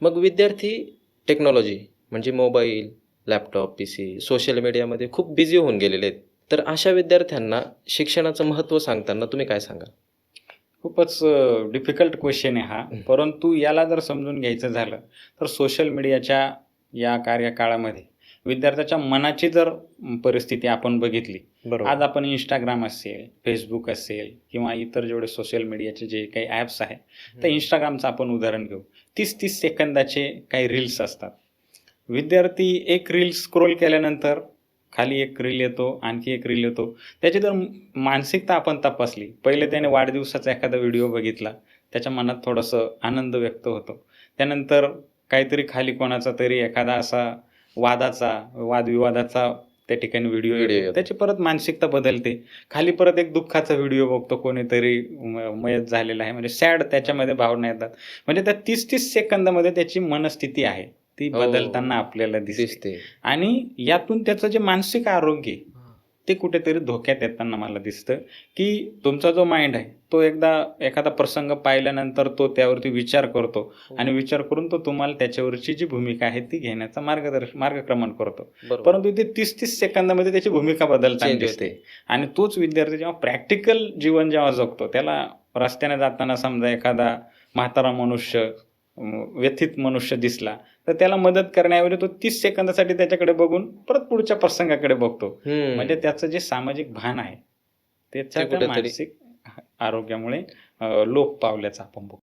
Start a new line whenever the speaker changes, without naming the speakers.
मग विद्यार्थी टेक्नॉलॉजी म्हणजे मोबाईल, लॅपटॉप, पीसी, सोशल मीडियामध्ये खूप बिझी होऊन गेलेले आहेत. तर अशा विद्यार्थ्यांना शिक्षणाचं महत्त्व सांगताना तुम्ही काय सांगाल?
खूपच डिफिकल्ट क्वेश्चन आहे हा.
हं.
परंतु याला जर समजून घ्यायचं झालं, तर सोशल मीडियाच्या या कार्यकाळामध्ये विद्यार्थ्याच्या मनाची जर परिस्थिती आपण बघितली,
बरोबर.
आज आपण Instagram असेल, Facebook असेल किंवा इतर जेवढे सोशल मीडियाचे जे काही ॲप्स आहेत, तर
हं.
Instagramचं आपण उदाहरण घेऊ. 30-30 सेकंदाचे काही रील्स असतात. विद्यार्थी एक रील स्क्रोल केल्यानंतर खाली एक रील येतो, आणखी एक रील येतो. त्याची जर मानसिकता आपण तपासली, पहिले त्याने वाढदिवसाचा एखादा व्हिडिओ बघितला, त्याच्या मनात थोडंसं आनंद व्यक्त होतो. त्यानंतर काहीतरी खाली कोणाचा तरी एखादा असा वादविवादाचा त्या ठिकाणी व्हिडिओ
व्हिडिओ
येतो.
येतो.
त्याची परत मानसिकता बदलते. खाली परत एक दुःखाचा व्हिडिओ बघतो, कोणीतरी मयत झालेला आहे, म्हणजे सॅड त्याच्यामध्ये भावना येतात. म्हणजे त्या 30-30 सेकंदामध्ये त्याची मनस्थिती आहे, ती बदलताना
हो.
आपल्याला दिसते.
दिसते.
आणि यातून त्याचं जे मानसिक आरोग्य आहे,
हां.
ते कुठेतरी धोक्यात येताना मला दिसतं, की तुमचा जो माइंड आहे, तो एकदा एखादा प्रसंग पाहिल्यानंतर तो त्यावरती विचार करतो आणि
हो.
विचार करून तो तुम्हाला त्याच्यावरची जी भूमिका आहे, ती घेण्याचा मार्गक्रमण करतो.
बरोबर.
परंतु ते 30-30 सेकंदामध्ये त्याची भूमिका बदलताना
चेंज
दिसते.
होते.
आणि तोच विद्यार्थी जेव्हा प्रॅक्टिकल जीवन जेव्हा जगतो, त्याला रस्त्याने जाताना समजा एखादा म्हातारा मनुष्य, व्यथित मनुष्य दिसला, तर त्याला मदत करण्याऐवजी तो 30 सेकंदासाठी त्याच्याकडे बघून परत पुढच्या प्रसंगाकडे बघतो. म्हणजे त्याचं जे सामाजिक भान आहे, त्याच्या
ते
त्या
कुठेतरी
मानसिक आरोग्यामुळे लोप पावल्याचं आपण बघतो.